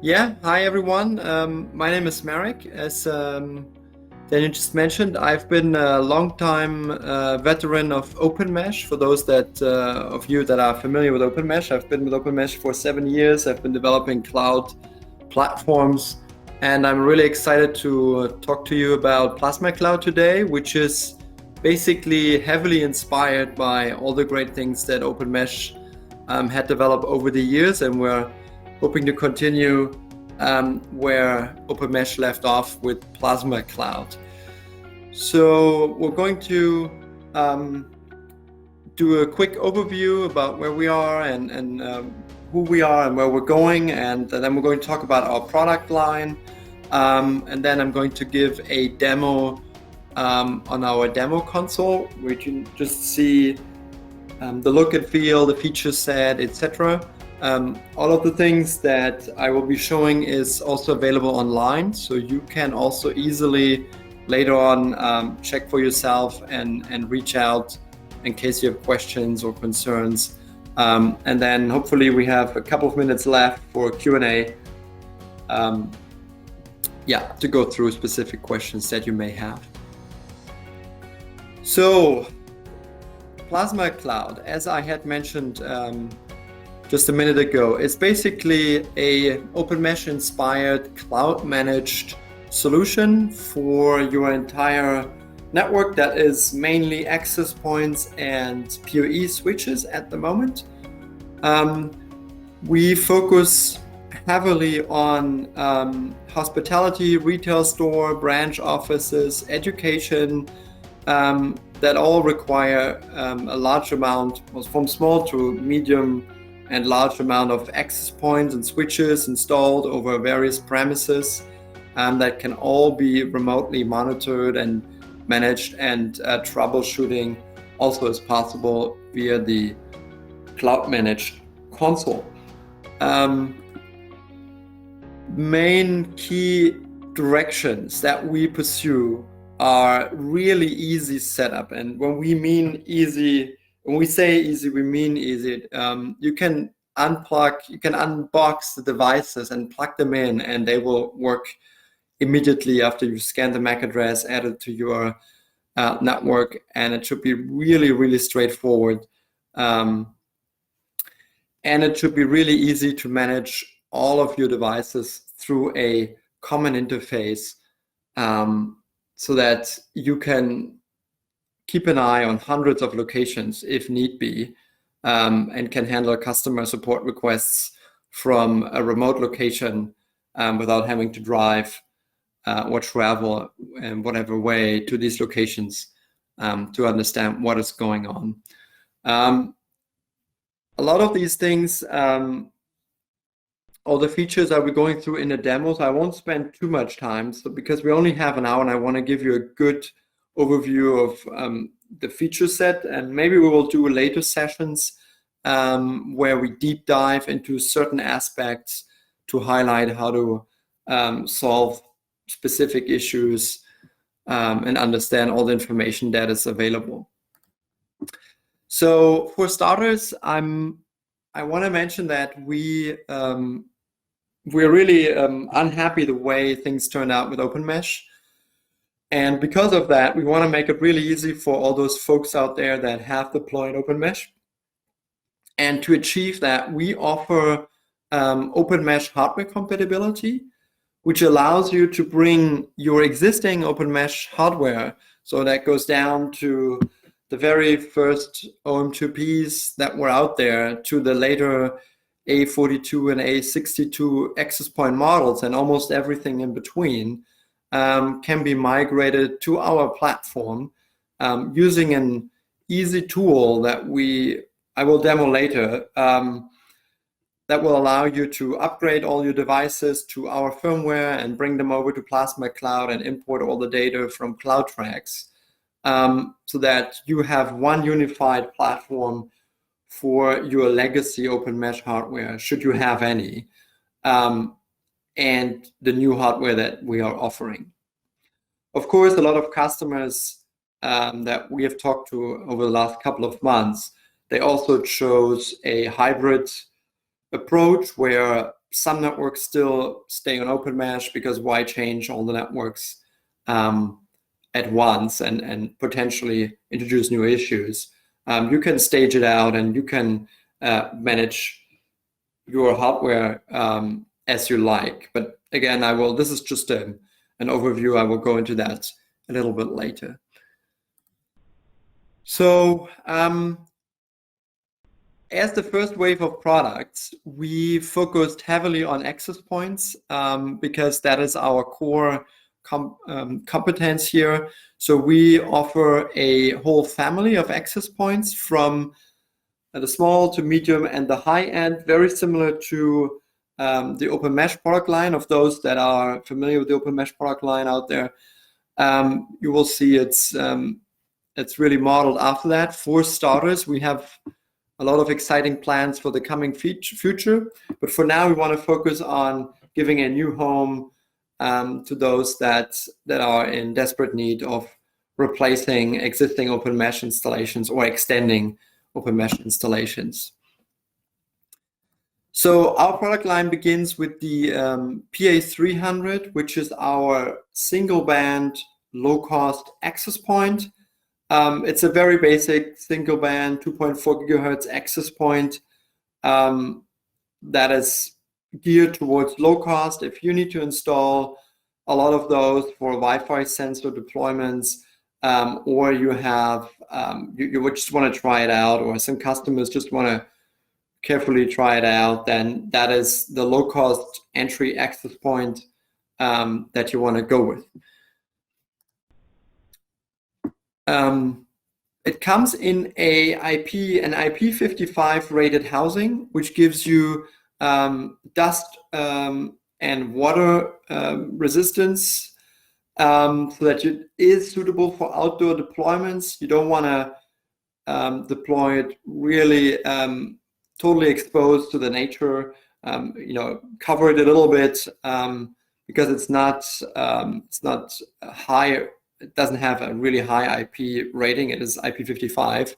Yeah, hi everyone. My name is Marek. As Daniel just mentioned, I've been a long-time veteran of OpenMesh. For those that of you that are familiar with OpenMesh, I've been with OpenMesh for 7 years. I've been developing cloud platforms, and I'm really excited to talk to you about Plasma Cloud today, which is basically heavily inspired by all the great things that OpenMesh had developed over the years, and we're hoping to continue where OpenMesh left off with Plasma Cloud. So we're going to do a quick overview about where we are and who we are and where we're going, and then we're going to talk about our product line, and then I'm going to give a demo on our demo console, where you can just see the look and feel, the feature set, etc. All of the things that I will be showing is also available online, so you can also easily later on check for yourself and reach out in case you have questions or concerns. And then hopefully we have a couple of minutes left for Q&A, to go through specific questions that you may have. So Plasma Cloud, as I had mentioned just a minute ago, it's basically a OpenMesh inspired cloud managed solution for your entire network that is mainly access points and PoE switches at the moment. We focus heavily on hospitality, retail store, branch offices, education, that all require a large amount, from small to medium and large amount of access points and switches installed over various premises that can all be remotely monitored and managed, and troubleshooting also is possible via the cloud managed console. Main key directions that we pursue are really easy setup, and when we say easy, we mean easy. You can unbox the devices and plug them in, and they will work immediately after you scan the MAC address, add it to your network, and it should be really, really straightforward. And it should be really easy to manage all of your devices through a common interface, so that you can keep an eye on hundreds of locations if need be, and can handle customer support requests from a remote location without having to drive or travel in whatever way to these locations to understand what is going on. A lot of these things, all the features I'll be going through in the demos. I won't spend too much time, so because we only have an hour, and I want to give you a good overview of the feature set, and maybe we will do later sessions where we deep dive into certain aspects to highlight how to solve specific issues and understand all the information that is available. So for starters, I want to mention that we're really unhappy the way things turned out with OpenMesh. And because of that, we want to make it really easy for all those folks out there that have deployed OpenMesh. And to achieve that, we offer OpenMesh hardware compatibility, which allows you to bring your existing OpenMesh hardware. So that goes down to the very first OM2Ps that were out there, to the later A42 and A62 access point models, and almost everything in between can be migrated to our platform using an easy tool that I will demo later, that will allow you to upgrade all your devices to our firmware and bring them over to Plasma Cloud and import all the data from CloudTrax, so that you have one unified platform for your legacy OpenMesh hardware, should you have any, and the new hardware that we are offering. Of course, a lot of customers that we have talked to over the last couple of months, they also chose a hybrid approach where some networks still stay on open mesh, because why change all the networks at once and potentially introduce new issues? You can stage it out, and you can manage your hardware as you like. But again, this is just an overview. I will go into that a little bit later. So as the first wave of products, we focused heavily on access points because that is our core competence here. So we offer a whole family of access points, from the small to medium and the high end, very similar to the Open Mesh product line. Of those that are familiar with the Open Mesh product line out there, you will see it's really modeled after that. For starters, we have a lot of exciting plans for the coming future, but for now we want to focus on giving a new home to those that are in desperate need of replacing existing Open Mesh installations or extending Open Mesh installations. So our product line begins with the PoE 300, which is our single band, low cost access point. It's a very basic single band 2.4 gigahertz access point that is geared towards low cost. If you need to install a lot of those for Wi-Fi sensor deployments, or you have you would just want to try it out, or some customers just want to carefully try it out, then that is the low cost entry access point that you want to go with. It comes in an IP55 rated housing, which gives you dust and water resistance, so that it is suitable for outdoor deployments. You don't want to deploy it really totally exposed to the nature. Cover it a little bit because it's not high. It doesn't have a really high IP rating. It is IP55,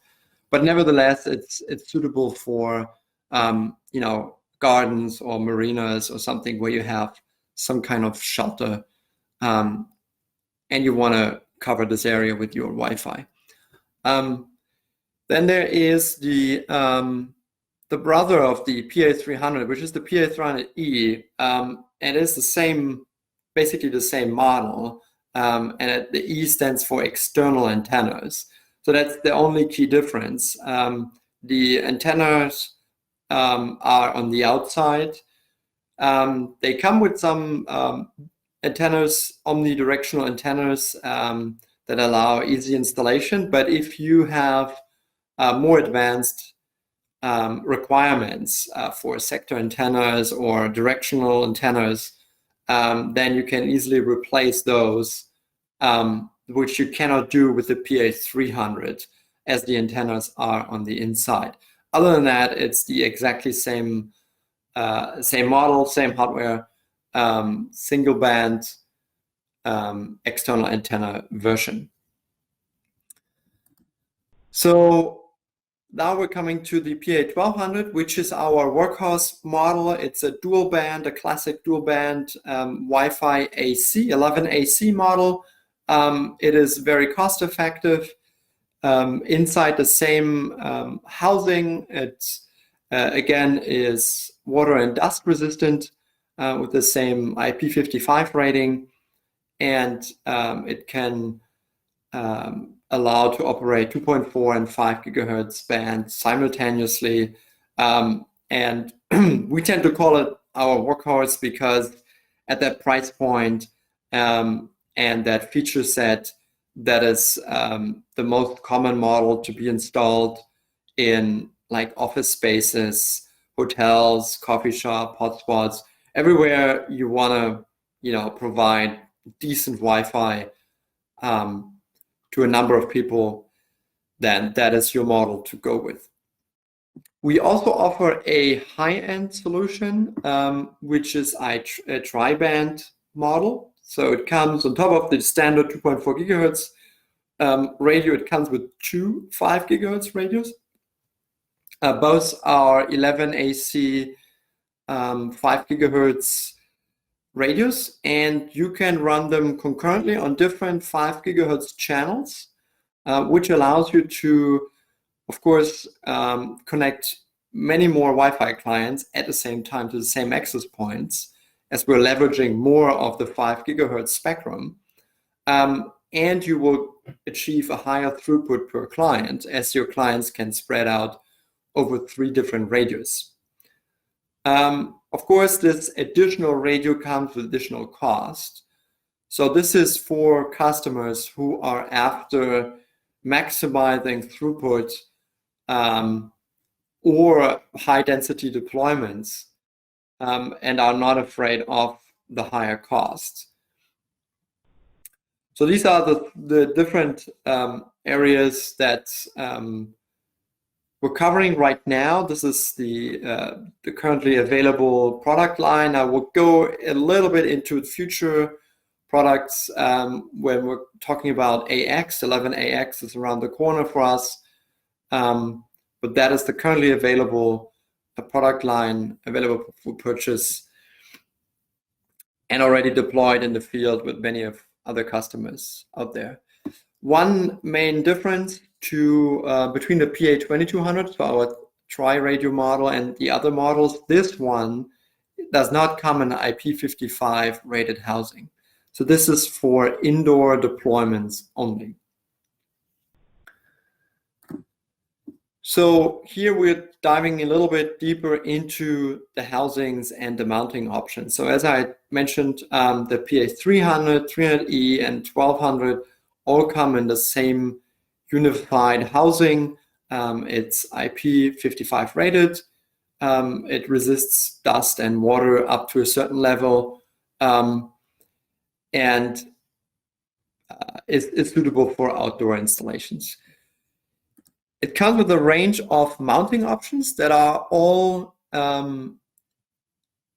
but nevertheless, it's suitable for gardens or marinas or something where you have some kind of shelter, and you want to cover this area with your Wi-Fi. Then there is the brother of the PoE 300, which is the PoE 300E, and it's basically the same model. And the E stands for external antennas. So that's the only key difference. The antennas are on the outside. They come with some antennas, omnidirectional antennas that allow easy installation. But if you have more advanced requirements for sector antennas or directional antennas, then you can easily replace those, which you cannot do with the PoE 300, as the antennas are on the inside. Other than that, it's the exactly same model, same hardware, single band external antenna version. So now we're coming to the PoE 1200, which is our workhorse model. It's a dual band, a classic dual band Wi-Fi AC, 11 AC model. It is very cost effective. Inside the same housing, it again is water and dust resistant with the same IP55 rating, and it can allow to operate 2.4 and 5 gigahertz bands simultaneously. And we tend to call it our workhorse because at that price point and that feature set, that is the most common model to be installed in like office spaces, hotels, coffee shop, hotspots, everywhere you want to provide decent Wi-Fi to a number of people, then that is your model to go with. We also offer a high-end solution, which is a tri-band model. So it comes on top of the standard 2.4 gigahertz radio. It comes with two 5 gigahertz radios. Both are 11 AC 5 gigahertz radios, and you can run them concurrently on different 5 gigahertz channels, which allows you to, of course, connect many more Wi-Fi clients at the same time to the same access points, as we're leveraging more of the 5 gigahertz spectrum. And you will achieve a higher throughput per client, as your clients can spread out over 3 different radios. Of course, this additional radio comes with additional cost. So this is for customers who are after maximizing throughput or high density deployments and are not afraid of the higher costs. So these are the different areas that we're covering right now. This is the currently available product line. I will go a little bit into future products when we're talking about AX. 11AX is around the corner for us, but that is the currently available product line available for purchase and already deployed in the field with many of other customers out there. One main difference between the PA2200, so our tri-radio model, and the other models, this one does not come in IP55 rated housing. So this is for indoor deployments only. So here we're diving a little bit deeper into the housings and the mounting options. So as I mentioned, the PA300, 300E, and 1200 all come in the same unified housing. It's IP55 rated. It resists dust and water up to a certain level, and is suitable for outdoor installations. It comes with a range of mounting options that are all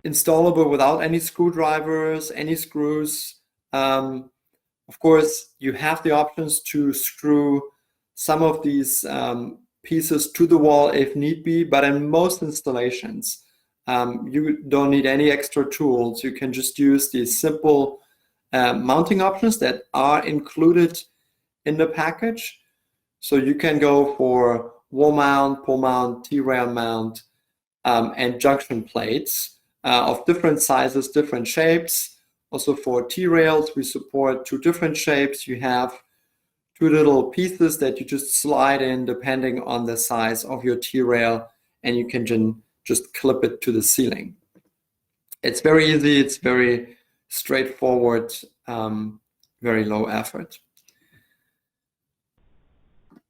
installable without any screwdrivers, any screws. Of course, you have the options to screw some of these pieces to the wall if need be, but in most installations, you don't need any extra tools. You can just use these simple mounting options that are included in the package. So you can go for wall mount, pole mount, T-rail mount, and junction plates of different sizes, different shapes. Also for T-rails, we support 2 different shapes. You have 2 little pieces that you just slide in depending on the size of your T-rail, and you can just clip it to the ceiling. It's very easy, it's very straightforward, very low effort.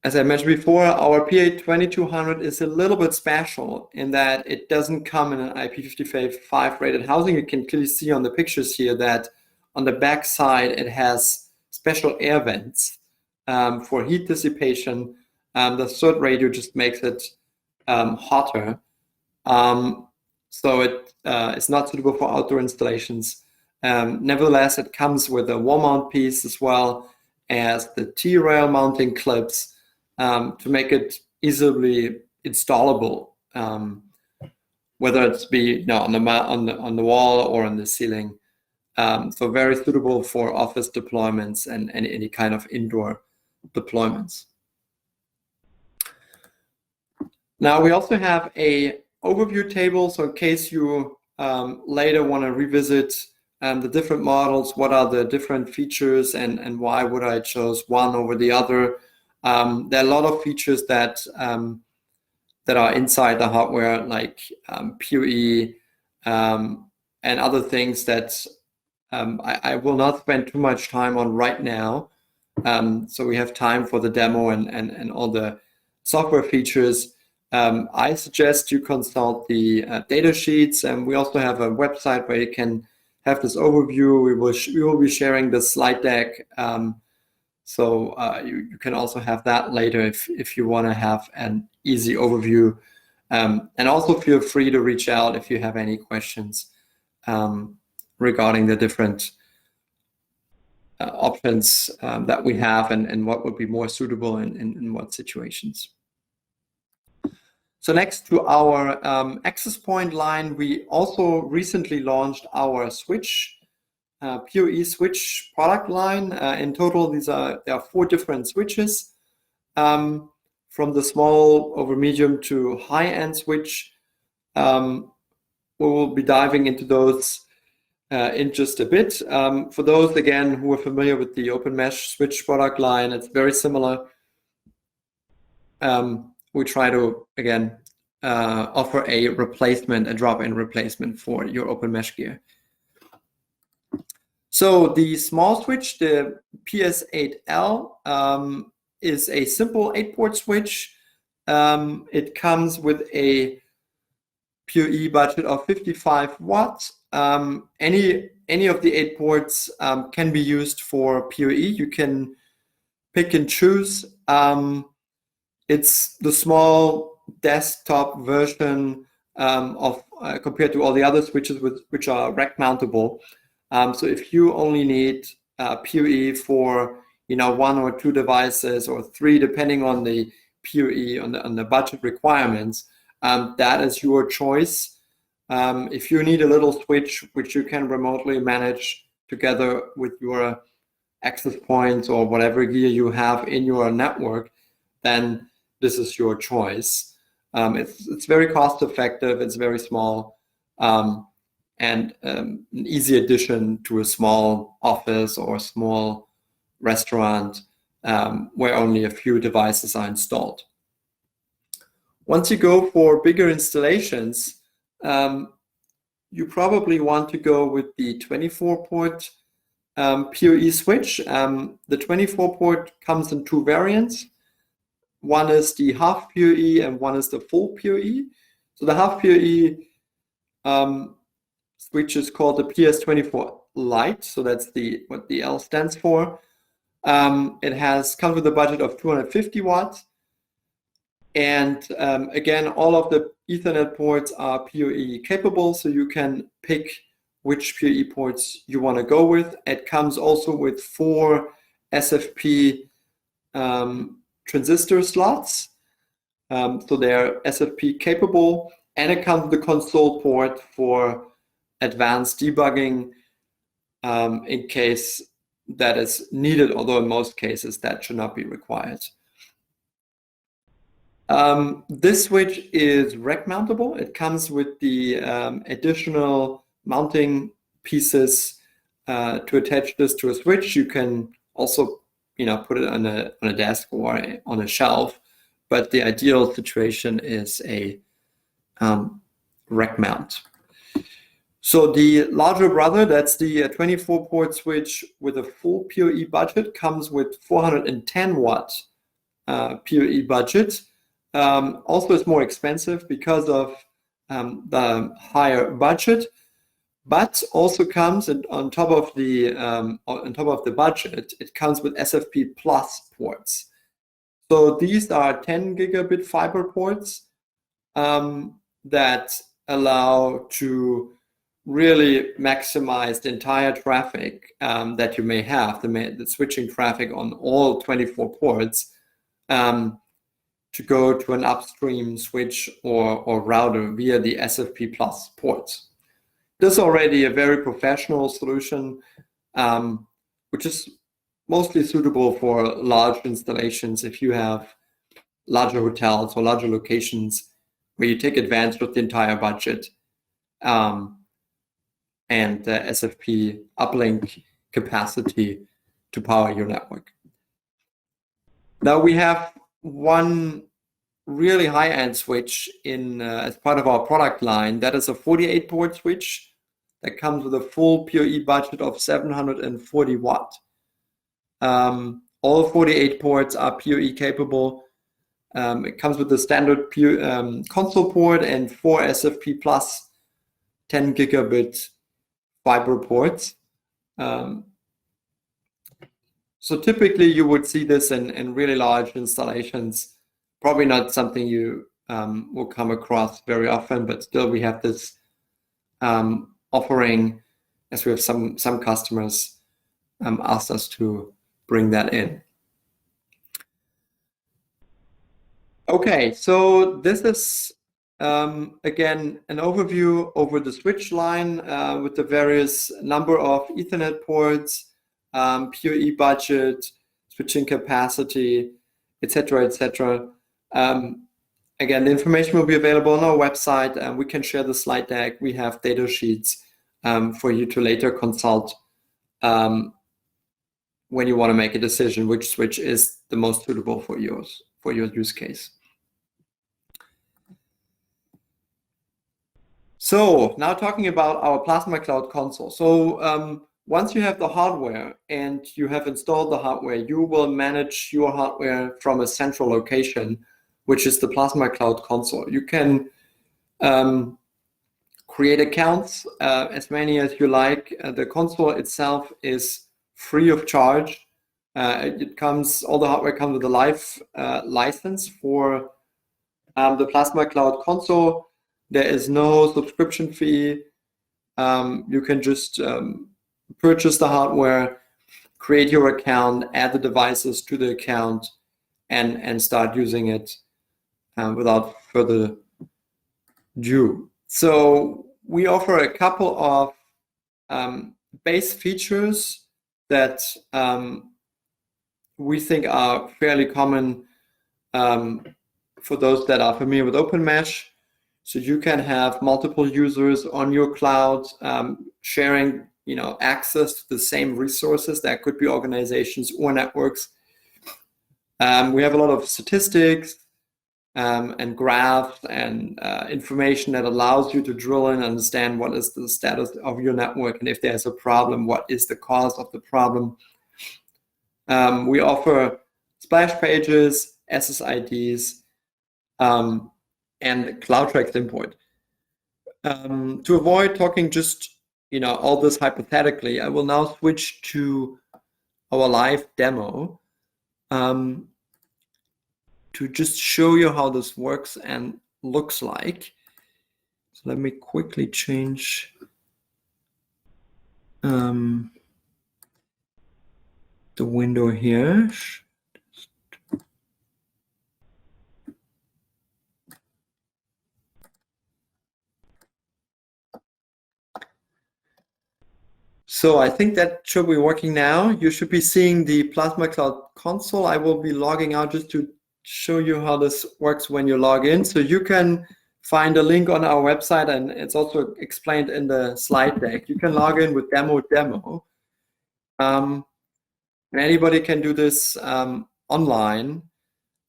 As I mentioned before, our PA2200 is a little bit special in that it doesn't come in an IP55 rated housing. You can clearly see on the pictures here that on the back side it has special air vents for heat dissipation. The third radio just makes it hotter. So it's not suitable for outdoor installations. Nevertheless, it comes with a wall mount piece as well as the T-rail mounting clips to make it easily installable, whether it's be on the wall or on the ceiling. So very suitable for office deployments and any kind of indoor deployments. Now we also have a overview table, so in case you later want to revisit the different models, what are the different features and why would I choose one over the other. There are a lot of features that are inside the hardware, like PoE and other things that I will not spend too much time on right now. So we have time for the demo and all the software features. I suggest you consult the data sheets, and we also have a website where you can have this overview. We will be sharing the slide deck. So you can also have that later if you want to have an easy overview. And also feel free to reach out if you have any questions regarding the different options that we have and what would be more suitable in what situations. So next to our access point line, we also recently launched our switch, PoE Switch product line. In total, there are 4 different switches, from the small over medium to high-end switch. We will be diving into those in just a bit. For those, again, who are familiar with the Open Mesh Switch product line, it's very similar. We try to, again, offer a replacement, a drop-in replacement for your Open Mesh gear. So the small switch, the PS8L, is a simple 8-port switch. It comes with a PoE budget of 55 watts. Any of the 8 ports can be used for PoE. You can pick and choose. It's the small desktop version of compared to all the other switches which are rack mountable. So if you only need PoE for 1 or 2 devices or 3, depending on the PoE on the budget requirements, that is your choice. If you need a little switch which you can remotely manage together with your access points or whatever gear you have in your network, then this is your choice. It's very cost effective, it's very small, and an easy addition to a small office or a small restaurant where only a few devices are installed. Once you go for bigger installations, you probably want to go with the 24-port PoE switch. The 24-port comes in 2 variants. One is the half PoE and one is the full PoE. So the half PoE switch is called the PS24 Lite. So that's what the L stands for. It comes with a budget of 250 watts. And again, all of the Ethernet ports are PoE capable, so you can pick which PoE ports you want to go with. It comes also with 4 SFP transistor slots, so they're SFP capable, and it comes with the console port for advanced debugging in case that is needed, although in most cases that should not be required. This switch is rack mountable. It comes with the additional mounting pieces to attach this to a switch. You can also put it on a desk or on a shelf, but the ideal situation is a rack mount. So the larger brother, that's the 24-port switch with a full PoE budget, comes with 410 watt PoE budget. Also, it's more expensive because of the higher budget, but also comes on top of the budget. It comes with SFP plus ports. So these are 10 gigabit fiber ports that allow to really maximize the entire traffic that you may have, the switching traffic on all 24 ports, to go to an upstream switch or router via the SFP plus ports. This is already a very professional solution, which is mostly suitable for large installations. If you have larger hotels or larger locations where you take advantage of the entire budget and the SFP uplink capacity to power your network. Now we have one really high-end switch as part of our product line. That is a 48-port switch that comes with a full PoE budget of 740 watt. All 48 ports are PoE capable. It comes with the standard console port and 4 SFP plus 10 gigabit fiber ports. So typically you would see this in really large installations. Probably not something you will come across very often, but still we have this offering, as we have some customers asked us to bring that in. Okay, so this is again, an overview over the switch line with the various number of Ethernet ports, PoE budget, switching capacity, etc., etc. Again, the information will be available on our website, and we can share the slide deck. We have data sheets for you to later consult when you want to make a decision which switch is the most suitable for your use case. So now talking about our Plasma Cloud console. So once you have the hardware and you have installed the hardware, you will manage your hardware from a central location, which is the Plasma Cloud console. You can create accounts, as many as you like. The console itself is free of charge. All the hardware comes with a live license for the Plasma Cloud console. There is no subscription fee. You can just purchase the hardware, create your account, add the devices to the account, and start using it without further ado. So we offer a couple of base features that we think are fairly common for those that are familiar with OpenMesh. So you can have multiple users on your cloud sharing, access to the same resources. That could be organizations or networks. We have a lot of statistics and graphs and information that allows you to drill in and understand what is the status of your network, and if there's a problem, what is the cause of the problem. We offer splash pages, SSIDs, and CloudTrack import. To avoid talking just all this hypothetically, I will now switch to our live demo to just show you how this works and looks like. So let me quickly change the window here. So I think that should be working now. You should be seeing the Plasma Cloud console. I will be logging out just to show you how this works when you log in. So you can find a link on our website, and it's also explained in the slide deck. You can log in with demo. And anybody can do this online,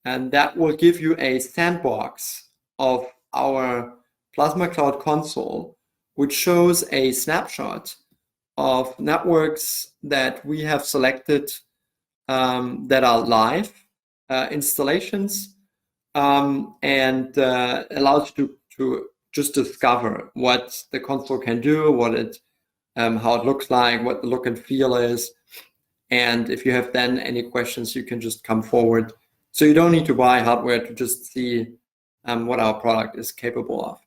and that will give you a sandbox of our Plasma Cloud console, which shows a snapshot of networks that we have selected that are live installations, and allows you to just discover what the console can do, how it looks like, what the look and feel is. And if you have then any questions, you can just come forward. So you don't need to buy hardware to just see what our product is capable of.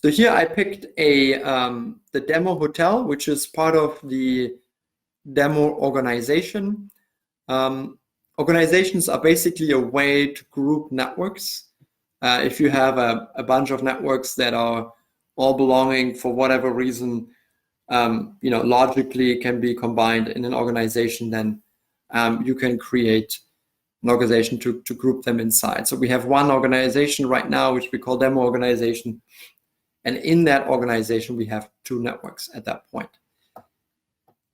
So here I picked the demo hotel, which is part of the demo organization. Organizations are basically a way to group networks. If you have a bunch of networks that are all belonging for whatever reason, logically can be combined in an organization, then you can create an organization to group them inside. So we have one organization right now, which we call demo organization. And in that organization, we have two networks at that point.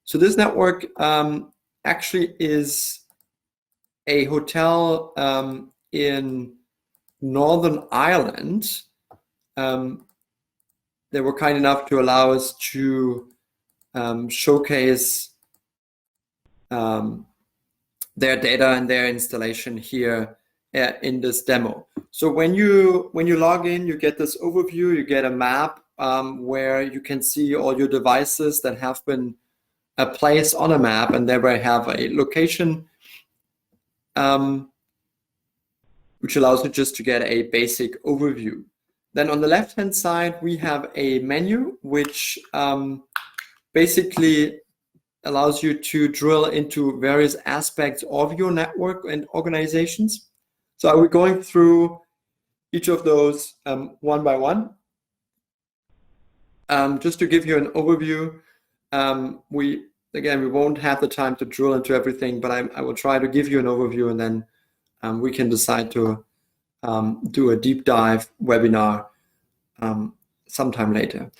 So this network actually is a hotel in Northern Ireland. They were kind enough to allow us to showcase their data and their installation here in this demo. So when you log in, you get this overview, you get a map where you can see all your devices that have been placed on a map, and thereby have a location, which allows you just to get a basic overview. Then on the left-hand side, we have a menu, which basically allows you to drill into various aspects of your network and organizations. So are we going through each of those one by one. Just to give you an overview, we won't have the time to drill into everything, but I will try to give you an overview, and then we can decide to do a deep dive webinar sometime later.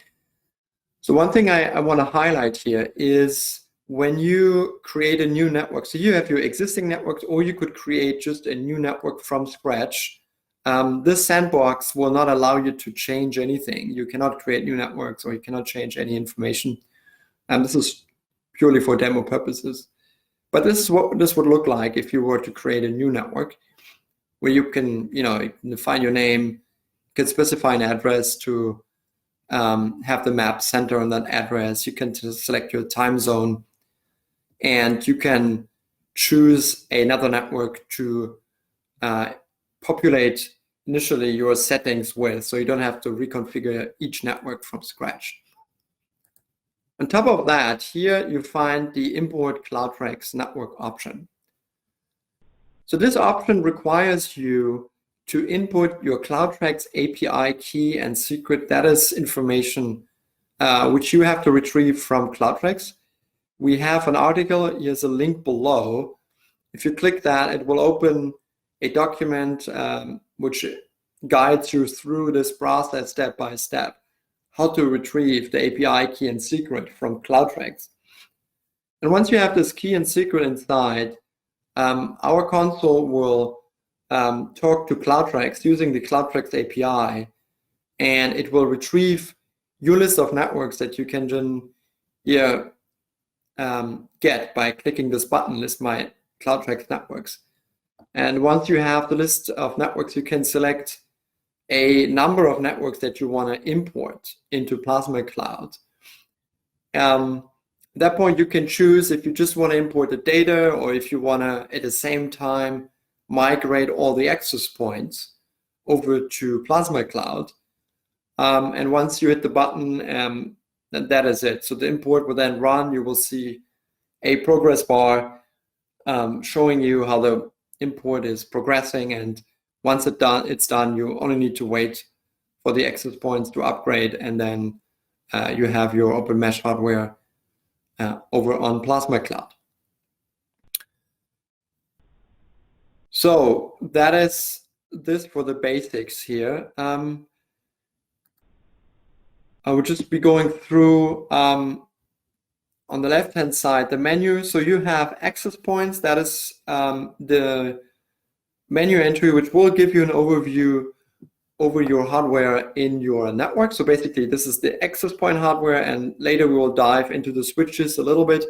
So one thing I want to highlight here is when you create a new network, so you have your existing networks, or you could create just a new network from scratch. This sandbox will not allow you to change anything. You cannot create new networks, or you cannot change any information. And this is purely for demo purposes. But this is what this would look like if you were to create a new network, where you can, you can define your name, you can specify an address to have the map center on that address. You can select your time zone, and you can choose another network to populate initially your settings with, so you don't have to reconfigure each network from scratch. On top of that, here you find the import CloudTrax network option. So this option requires you to input your CloudTrax API key and secret. That is information which you have to retrieve from CloudTrax. We have an article, here's a link below. If you click that, it will open a document which guides you through this process step by step, how to retrieve the API key and secret from CloudTrax. And once you have this key and secret inside, our console will talk to CloudTrax using the CloudTrax API, and it will retrieve your list of networks that you can then get by clicking this button, List My CloudTrax Networks. And once you have the list of networks, you can select a number of networks that you want to import into Plasma Cloud. At that point, you can choose if you just want to import the data, or if you want to, at the same time, migrate all the access points over to Plasma Cloud. And once you hit the button, then that is it. So the import will then run. You will see a progress bar showing you how the import is progressing, and once it's done, you only need to wait for the access points to upgrade, and then you have your open mesh hardware over on Plasma Cloud. So that is this for the basics here. I will just be going through on the left-hand side the menu. So you have access points. That is the menu entry, which will give you an overview over your hardware in your network. So basically, this is the access point hardware, and later we will dive into the switches a little bit.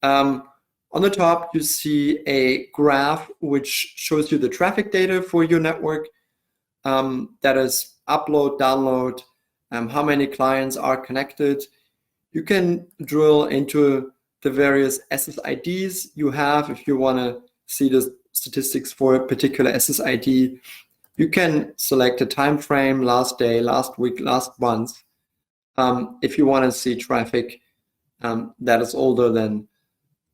On the top, you see a graph which shows you the traffic data for your network. That is upload, download, how many clients are connected. You can drill into the various SSIDs you have. If you want to see the statistics for a particular SSID, you can select a time frame, last day, last week, last month. If you want to see traffic that is older than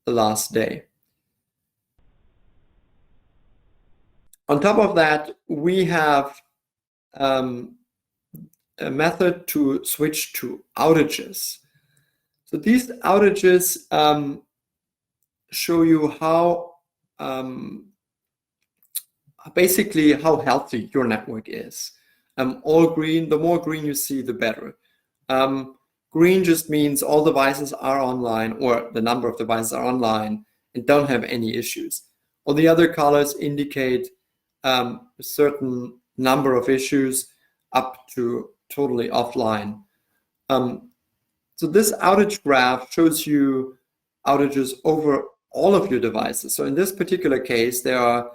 the last day. On top of that, we have a method to switch to outages. So these outages show you how basically how healthy your network is. All green, the more green you see, the better. Green just means all devices are online, or the number of devices are online and don't have any issues. All the other colors indicate a certain number of issues up to totally offline. So this outage graph shows you outages over all of your devices. So in this particular case, there are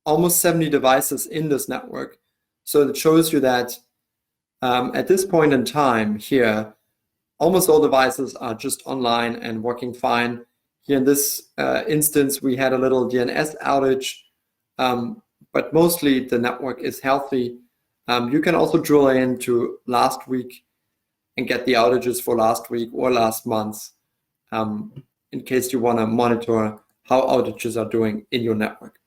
almost 70 devices in this network. So it shows you that at this point in time here, almost all devices are just online and working fine. Here in this instance, we had a little DNS outage, but mostly the network is healthy. You can also drill into last week and get the outages for last week or last month in case you want to monitor how outages are doing in your network.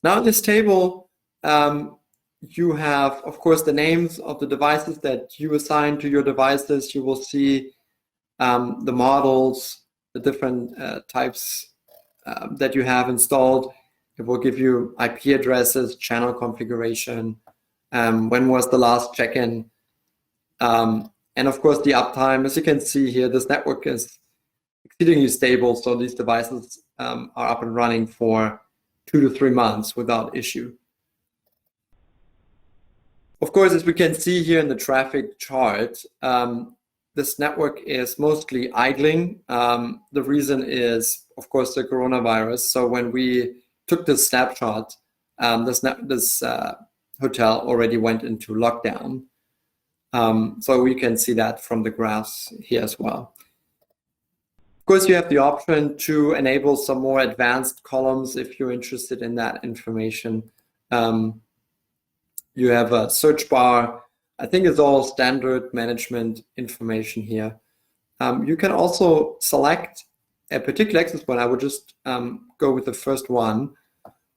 Now in this table, you have, of course, the names of the devices that you assign to your devices. You will see the models, the different types that you have installed. It will give you IP addresses, channel configuration, when was the last check-in, and of course the uptime. As you can see here, this network is exceedingly stable, so these devices are up and running for 2 to 3 months without issue. Of course, as we can see here in the traffic chart, this network is mostly idling. The reason is, of course, the coronavirus. So when we took this snapshot, this hotel already went into lockdown. So we can see that from the graphs here as well. Of course, you have the option to enable some more advanced columns if you're interested in that information. You have a search bar. I think it's all standard management information here. You can also select a particular access point. I would just go with the first one,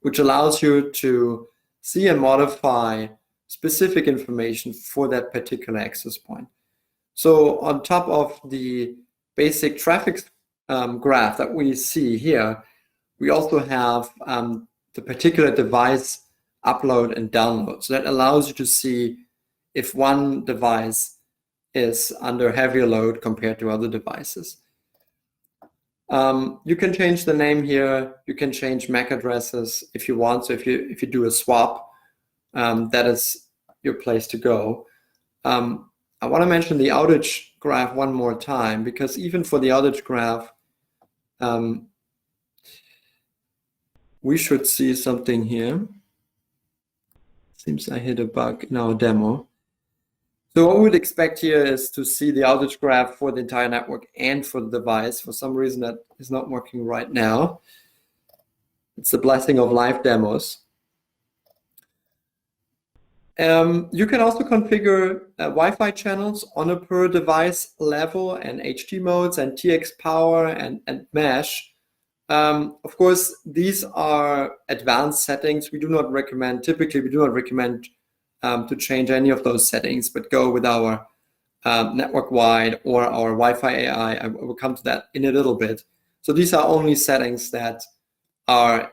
which allows you to see and modify specific information for that particular access point. So on top of the basic traffic graph that we see here, we also have the particular device upload and download. So that allows you to see if one device is under heavier load compared to other devices. You can change the name here. You can change MAC addresses if you want. So if you do a swap, that is your place to go. I want to mention the outage graph one more time, because even for the outage graph, we should see something here. Seems I hit a bug in our demo. So what we would expect here is to see the outage graph for the entire network and for the device. For some reason that is not working right now. It's the blessing of live demos. You can also configure Wi-Fi channels on a per device level, and HD modes and TX power and mesh. Of course, these are advanced settings. We do not recommend, typically we do not recommend to change any of those settings, but go with our network-wide or our Wi-Fi AI. I will come to that in a little bit. So these are only settings that are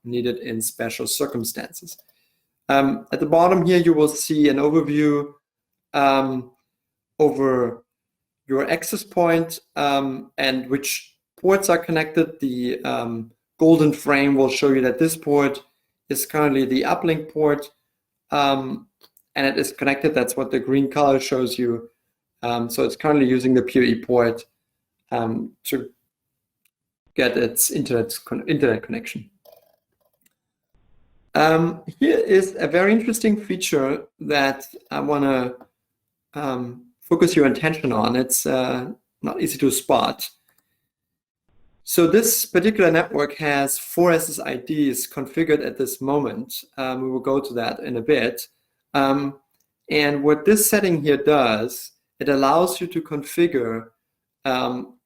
needed in special circumstances. At the bottom here, you will see an overview over your access point and which ports are connected. The golden frame will show you that this port is currently the uplink port, and it is connected. That's what the green color shows you. So it's currently using the PoE port to get its internet connection. Here is a very interesting feature that I want to focus your attention on. It's not easy to spot. So this particular network has 4 SSIDs configured at this moment. We will go to that in a bit. And what this setting here does, it allows you to configure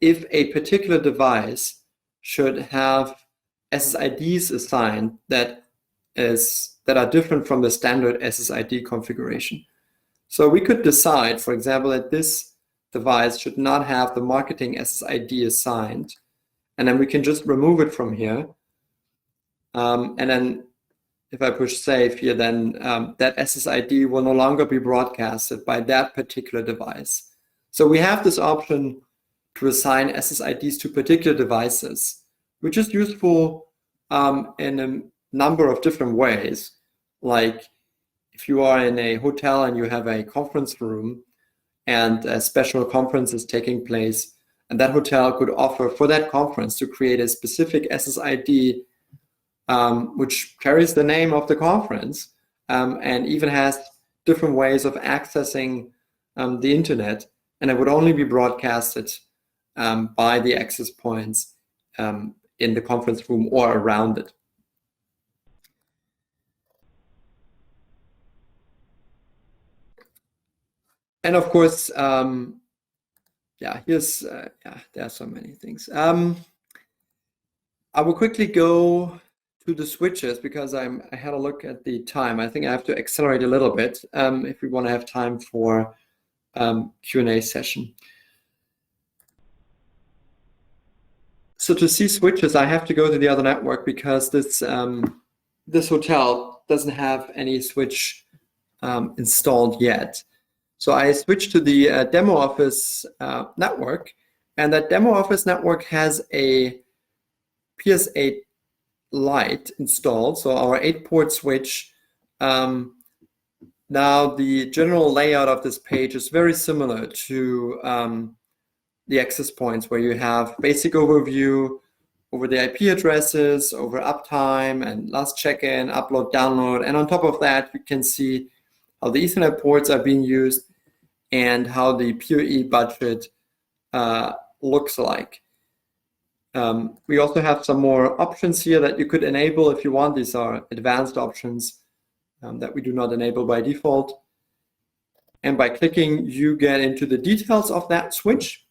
if a particular device should have SSIDs assigned that are different from the standard SSID configuration. So we could decide, for example, that this device should not have the marketing SSID assigned, and then we can just remove it from here. And then if I push save here, then that SSID will no longer be broadcasted by that particular device. So we have this option to assign SSIDs to particular devices, which is useful in a number of different ways. Like if you are in a hotel and you have a conference room and a special conference is taking place, and that hotel could offer for that conference to create a specific SSID which carries the name of the conference and even has different ways of accessing the internet, and it would only be broadcasted by the access points in the conference room or around it. And of course, yeah, here's, yeah, there are so many things. I will quickly go to the switches because I had a look at the time. I think I have to accelerate a little bit if we want to have time for Q&A session. So to see switches, I have to go to the other network because this this hotel doesn't have any switch installed yet. So I switched to the demo office network, and that demo office network has a PS8 Lite installed, so our 8-port switch. Now the general layout of this page is very similar to the access points, where you have basic overview over the IP addresses, over uptime and last check-in, upload, download, and on top of that you can see how the Ethernet ports are being used and how the PoE budget looks like. We also have some more options here that you could enable if you want. These are advanced options that we do not enable by default. And by clicking, you get into the details of that switch.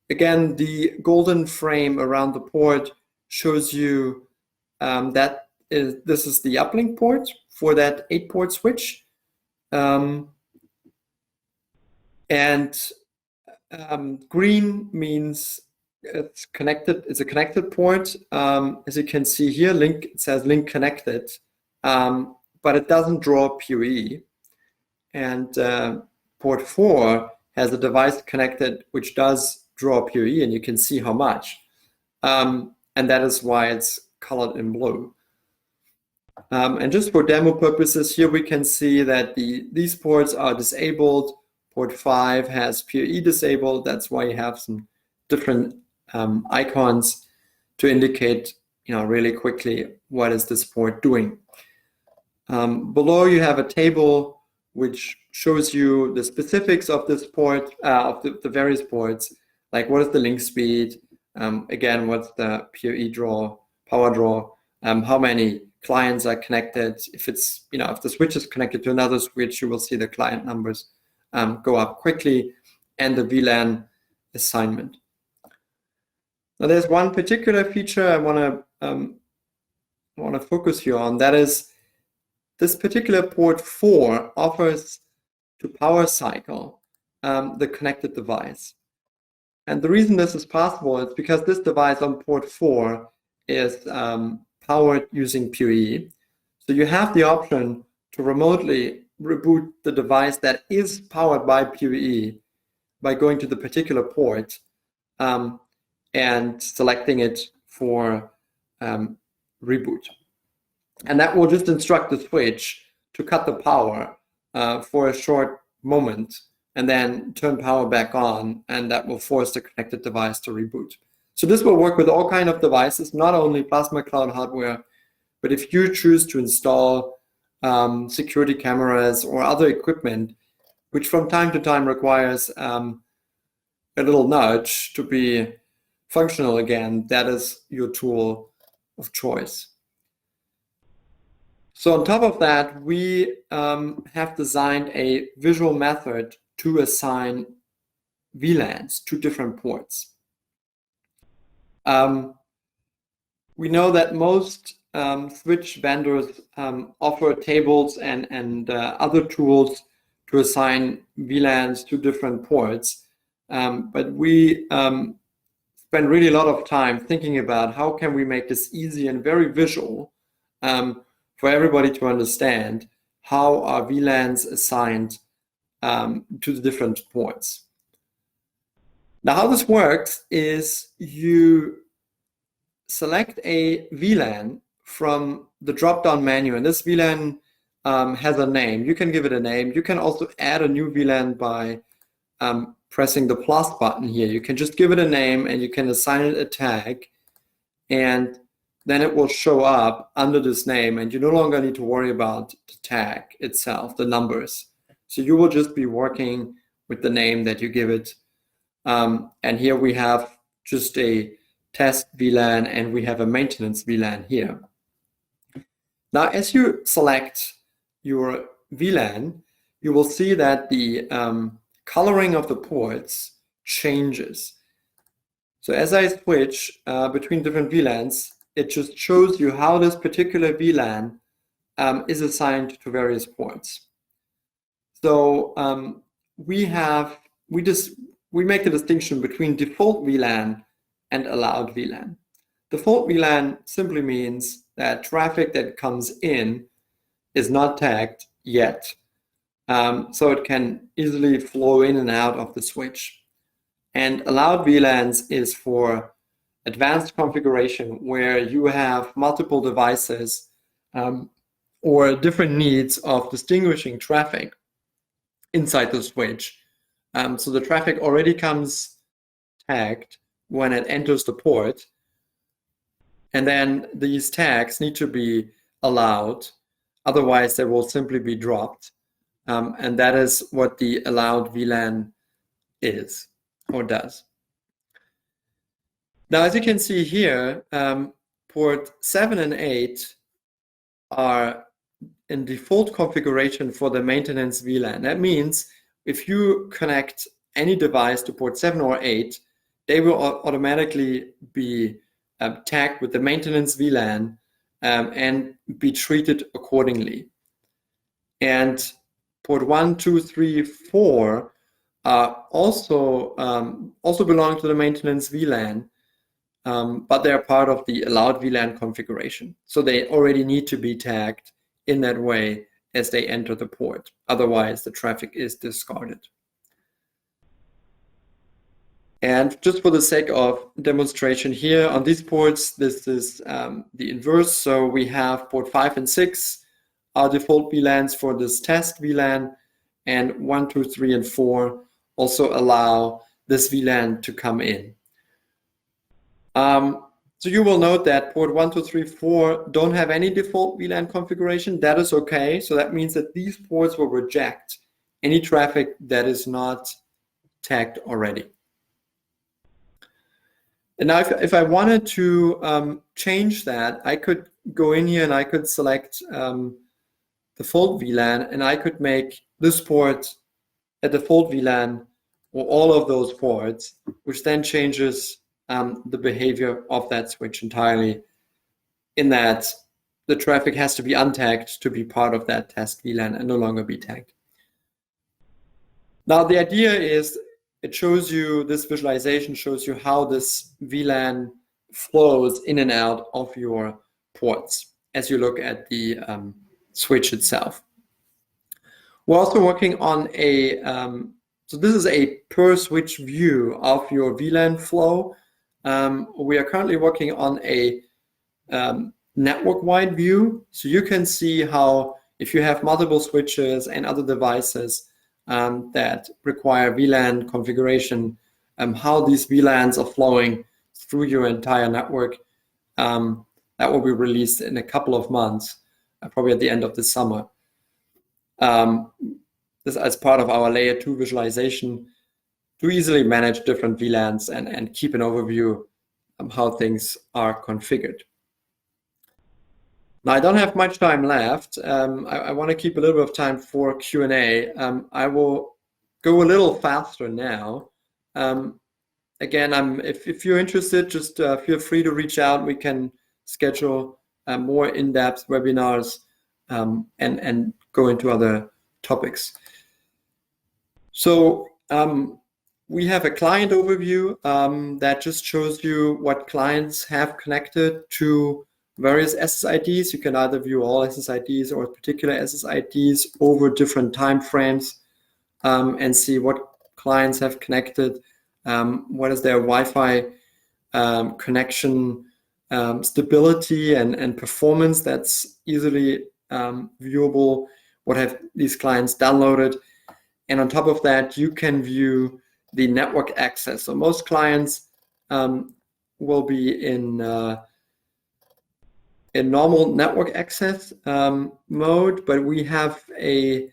Again, the golden frame around the port shows you this is the uplink port for that 8-port switch. Green means it's connected. It's a connected port. As you can see here, it says link connected, but it doesn't draw PoE. And port 4 has a device connected which does draw PoE, and you can see how much. And that is why it's colored in blue. And just for demo purposes, here we can see that these ports are disabled. Port 5 has PoE disabled. That's why you have some different icons to indicate, really quickly what is this port doing. Below you have a table which shows you the specifics of this port, of the various ports, like what is the link speed, again, what's the PoE draw, power draw, how many clients are connected. If it's, if the switch is connected to another switch, you will see the client numbers go up quickly, and the VLAN assignment. Now, there's one particular feature I want to focus here on. That is, this particular port 4 offers to power cycle the connected device. And the reason this is possible is because this device on port 4 is powered using PoE. So you have the option to remotely reboot the device that is powered by PoE by going to the particular port and selecting it for reboot. And that will just instruct the switch to cut the power for a short moment and then turn power back on, and that will force the connected device to reboot. So this will work with all kinds of devices, not only Plasma Cloud hardware, but if you choose to install security cameras or other equipment, which from time to time requires a little nudge to be functional again, that is your tool of choice. So on top of that, we have designed a visual method to assign VLANs to different ports. We know that most switch vendors offer tables and other tools to assign VLANs to different ports, but we spend really a lot of time thinking about how can we make this easy and very visual for everybody to understand how are VLANs assigned to the different ports. Now, how this works is you select a VLAN from the drop-down menu, and this VLAN has a name. You can give it a name. You can also add a new VLAN by pressing the plus button here. You can just give it a name and you can assign it a tag, and then it will show up under this name, and you no longer need to worry about the tag itself, the numbers. So you will just be working with the name that you give it. And here we have just a test VLAN and we have a maintenance VLAN here. Now, as you select your VLAN, you will see that the coloring of the ports changes. So as I switch between different VLANs, it just shows you how this particular VLAN is assigned to various ports. So we make the distinction between default VLAN and allowed VLAN. Default VLAN simply means that traffic that comes in is not tagged yet. So it can easily flow in and out of the switch. And allowed VLANs is for advanced configuration where you have multiple devices or different needs of distinguishing traffic inside the switch. So the traffic already comes tagged when it enters the port. And then these tags need to be allowed. Otherwise, they will simply be dropped. And that is what the allowed VLAN is or does. Now, as you can see here, port 7 and 8 are in default configuration for the maintenance VLAN. That means if you connect any device to port 7 or 8, they will automatically be tagged with the maintenance VLAN and be treated accordingly. And port 1, 2, 3, 4 also belong to the maintenance VLAN, but they're part of the allowed VLAN configuration. So they already need to be tagged in that way as they enter the port. Otherwise, the traffic is discarded. And just for the sake of demonstration here, on these ports, this is the inverse. So we have port 5 and 6 are default VLANs for this test VLAN, and 1, 2, 3, and 4 also allow this VLAN to come in. So you will note that port 1, 2, 3, 4 don't have any default VLAN configuration. That is okay. So that means that these ports will reject any traffic that is not tagged already. And now if I wanted to change that, I could go in here and I could select default VLAN, and I could make this port a default VLAN or all of those ports, which then changes the behavior of that switch entirely, in that the traffic has to be untagged to be part of that test VLAN and no longer be tagged. Now the idea is, it shows you, this visualization shows you how this VLAN flows in and out of your ports as you look at the switch itself. We're also working on a, so this is a per switch view of your VLAN flow. We are currently working on a network-wide view. So you can see how, if you have multiple switches and other devices that require VLAN configuration, how these VLANs are flowing through your entire network. That will be released in a couple of months, probably at the end of the summer. This as part of our layer 2 visualization to easily manage different VLANs and keep an overview of how things are configured. Now, I don't have much time left. I want to keep a little bit of time for Q&A. I will go a little faster now. Again, if you're interested, just feel free to reach out. We can schedule more in-depth webinars and go into other topics. So we have a client overview that just shows you what clients have connected to various SSIDs. You can either view all SSIDs or particular SSIDs over different time frames and see what clients have connected, what is their Wi-Fi connection stability and performance that's easily viewable, what have these clients downloaded. And on top of that, you can view the network access. So most clients will be in normal network access mode, but we have a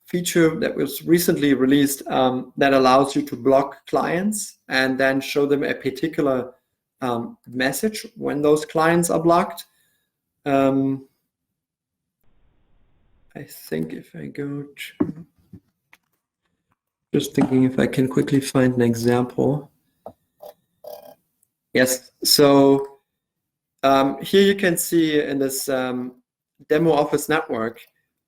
feature that was recently released that allows you to block clients and then show them a particular message when those clients are blocked. I think if I go to, just thinking if I can quickly find an example. Yes, so Here you can see in this demo office network,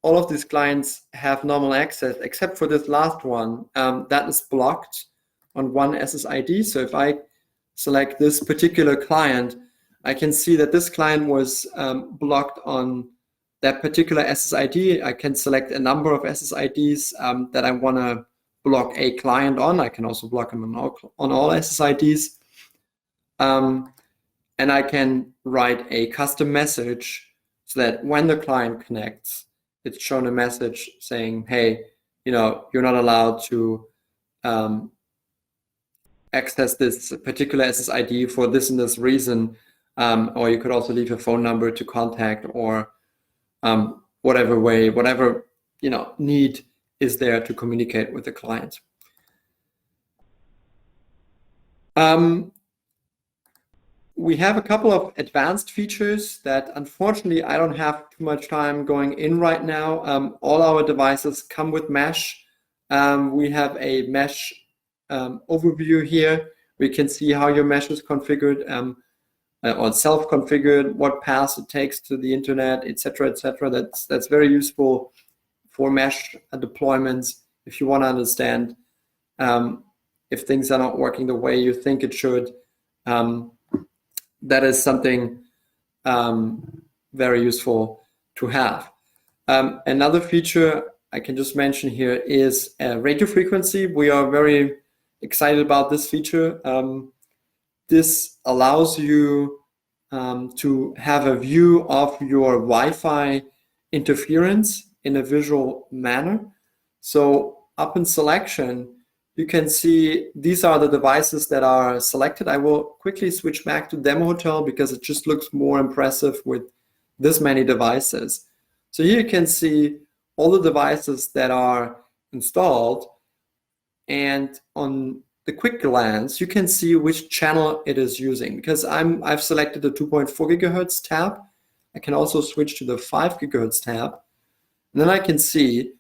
all of these clients have normal access except for this last one that is blocked on one SSID. So if I select this particular client, I can see that this client was blocked on that particular SSID. I can select a number of SSIDs that I want to block a client on. I can also block them on all SSIDs. And I can write a custom message so that when the client connects, it's shown a message saying, hey, you're not allowed to access this particular SSID for this and this reason. Or you could also leave a phone number to contact, or whatever need is there to communicate with the client. We have a couple of advanced features that unfortunately I don't have too much time going in right now. All our devices come with mesh. We have a mesh overview here. We can see how your mesh is configured or self-configured, what paths it takes to the internet, etc., etc. That's very useful for mesh deployments if you want to understand if things are not working the way you think it should. That is something very useful to have. Another feature I can just mention here is radio frequency. We are very excited about this feature. This allows you to have a view of your Wi-Fi interference in a visual manner. So up in selection, you can see these are the devices that are selected. I will quickly switch back to Demo Hotel because it just looks more impressive with this many devices. So here you can see all the devices that are installed, and on the quick glance, you can see which channel it is using. Because I've selected the 2.4 gigahertz tab. I can also switch to the 5 gigahertz tab. And then I can see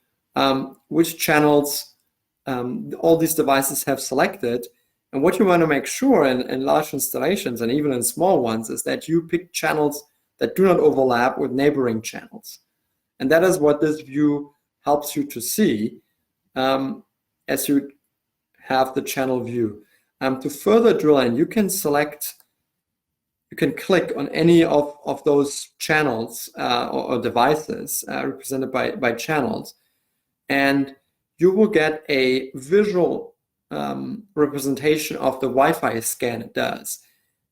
which channels all these devices have selected. And what you want to make sure in large installations and even in small ones is that you pick channels that do not overlap with neighboring channels. And that is what this view helps you to see as you have the channel view. To further drill in, you can click on any of those channels or devices represented by channels, and you will get a visual representation of the Wi-Fi scan it does.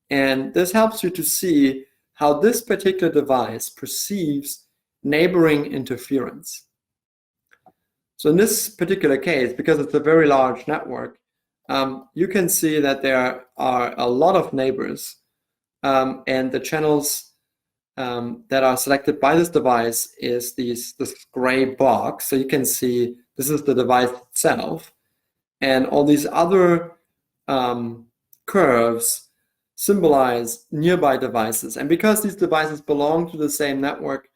And this helps you to see how this particular device perceives neighboring interference. So in this particular case, because it's a very large network, you can see that there are a lot of neighbors, and the channels that are selected by this device is this gray box. So you can see this is the device itself, and all these other curves symbolize nearby devices. And because these devices belong to the same network,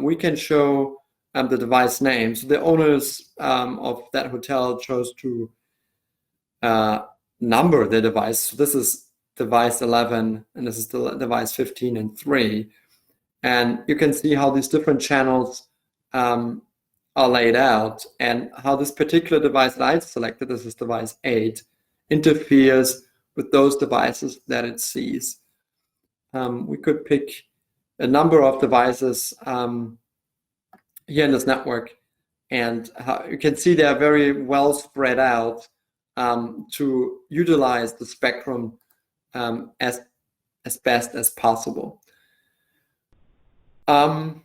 we can show the device name. So the owners of that hotel chose to number the device. So this is device 11, and this is the device 15 and 3. And you can see how these different channels are laid out, and how this particular device that I selected, this is device 8, interferes with those devices that it sees. We could pick a number of devices here in this network, and you can see they are very well spread out to utilize the spectrum as best as possible. One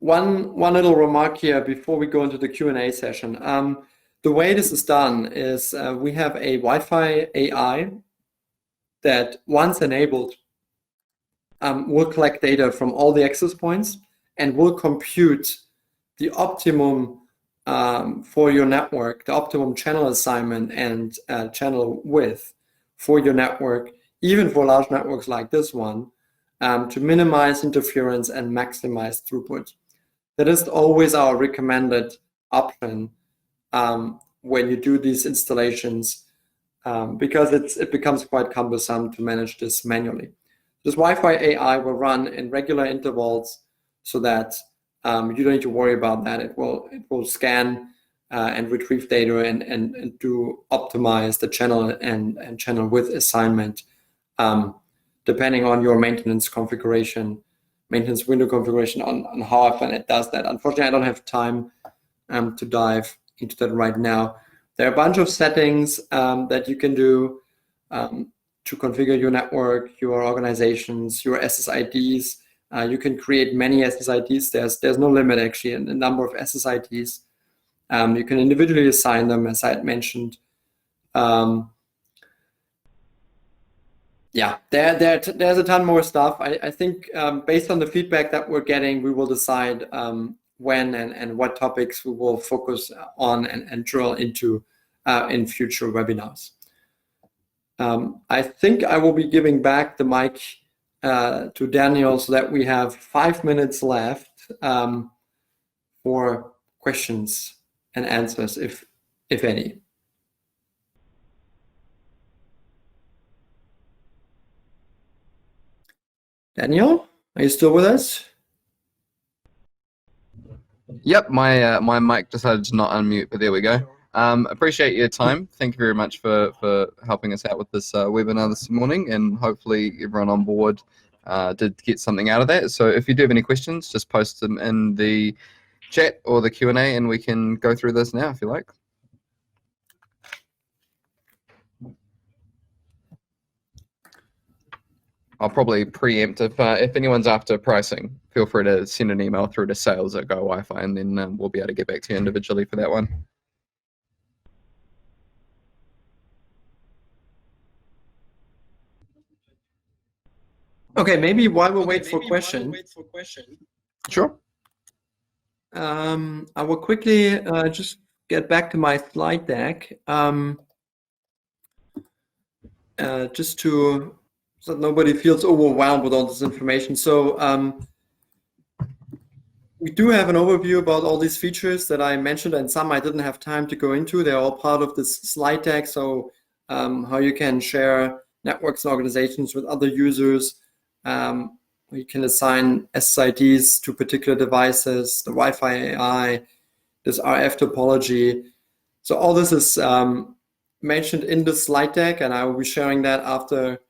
little remark here before we go into the Q&A session. The way this is done is we have a Wi-Fi AI that, once enabled, will collect data from all the access points and will compute the optimum for your network, the optimum channel assignment and channel width for your network, even for large networks like this one, to minimize interference and maximize throughput. That is always our recommended option when you do these installations, because it becomes quite cumbersome to manage this manually. This Wi-Fi AI will run in regular intervals so that you don't need to worry about that. It will scan and retrieve data and do optimize the channel and channel width assignment depending on your maintenance window configuration on how often it does that. Unfortunately, I don't have time to dive into that right now. There are a bunch of settings that you can do to configure your network, your organizations, your SSIDs. You can create many SSIDs. There's no limit actually in the number of SSIDs. You can individually assign them, as I had mentioned. Yeah, there's a ton more stuff. I think based on the feedback that we're getting, we will decide when and what topics we will focus on and drill into in future webinars. I think I will be giving back the mic to Daniel so that we have 5 minutes left for questions and answers, if any. Daniel, are you still with us? Yep, my mic decided to not unmute, but there we go. Appreciate your time. Thank you very much for helping us out with this webinar this morning, and hopefully everyone on board did get something out of that. So if you do have any questions, just post them in the chat or the Q&A, and we can go through this now if you like. I'll probably preempt if anyone's after pricing, feel free to send an email through to sales@GoWifi, and then we'll be able to get back to you individually for that one. Okay, maybe while we wait for questions. Sure. I will quickly just get back to my slide deck just so that nobody feels overwhelmed with all this information. So we do have an overview about all these features that I mentioned, and some I didn't have time to go into. They're all part of this slide deck. So how you can share networks and organizations with other users. You can assign SSIDs to particular devices, the Wi-Fi AI, this RF topology. So all this is mentioned in the slide deck, and I will be sharing that after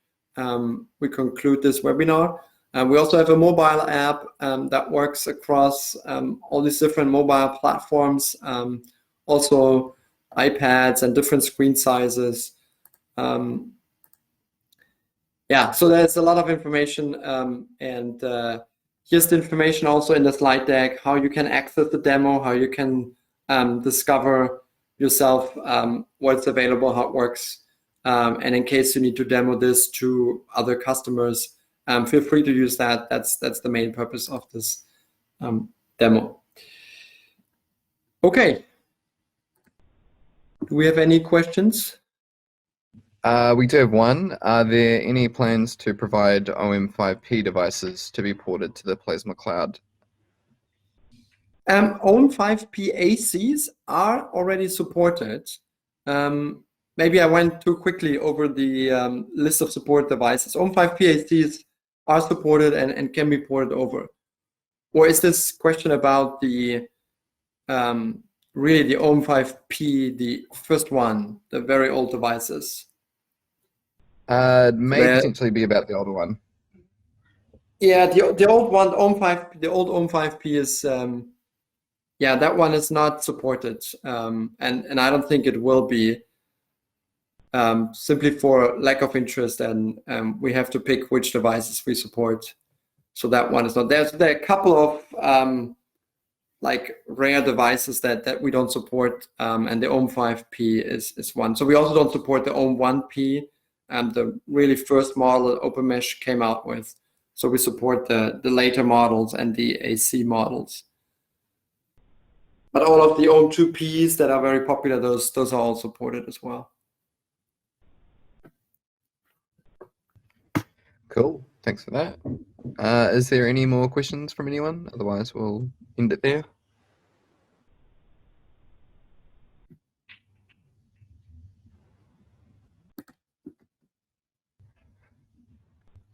we conclude this webinar. We also have a mobile app that works across all these different mobile platforms, also iPads and different screen sizes. Yeah, so there's a lot of information, and here's the information also in the slide deck, how you can access the demo, how you can discover yourself what's available, how it works, and in case you need to demo this to other customers, feel free to use that. That's the main purpose of this demo. Okay. Do we have any questions? We do have one. Are there any plans to provide OM5P devices to be ported to the Plasma cloud? OM5P ACs are already supported. Maybe I went too quickly over the list of support devices. OM5P ACs are supported and can be ported over. Or is this question about the really the OM5P, the first one, the very old devices? It may potentially be about the older one. Yeah, the old one, the old OM5P is yeah, that one is not supported, and I don't think it will be, simply for lack of interest, and we have to pick which devices we support. So that one is not. There are a couple of like rare devices that we don't support, and the OM5P is one. So we also don't support the OM1P, the really first model that OpenMesh came out with. So we support the later models and the AC models. But all of the OM2Ps that are very popular, those are all supported as well. Cool. Thanks for that. Is there any more questions from anyone? Otherwise, we'll end it there.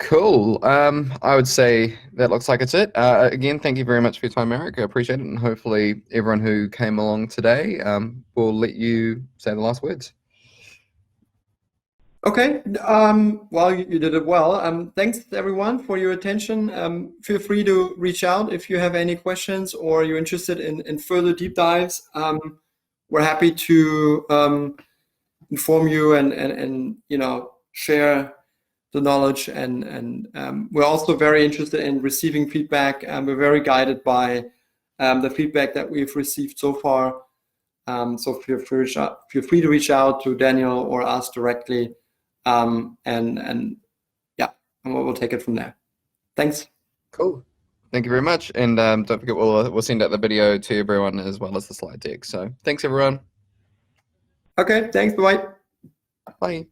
Cool. I would say that looks like it's it. Again, thank you very much for your time, Eric. I appreciate it, and hopefully everyone who came along today will let you say the last words. Okay, well, you did it well. Thanks everyone for your attention. Feel free to reach out if you have any questions or you're interested in further deep dives. We're happy to inform you and share the knowledge, and we're also very interested in receiving feedback, and we're very guided by the feedback that we've received so far. So feel free to reach out to Daniel or us directly. And we'll take it from there. Thanks. Cool. Thank you very much. And don't forget, we'll send out the video to everyone as well as the slide deck. So thanks, everyone. Okay, thanks. Bye-bye. Bye.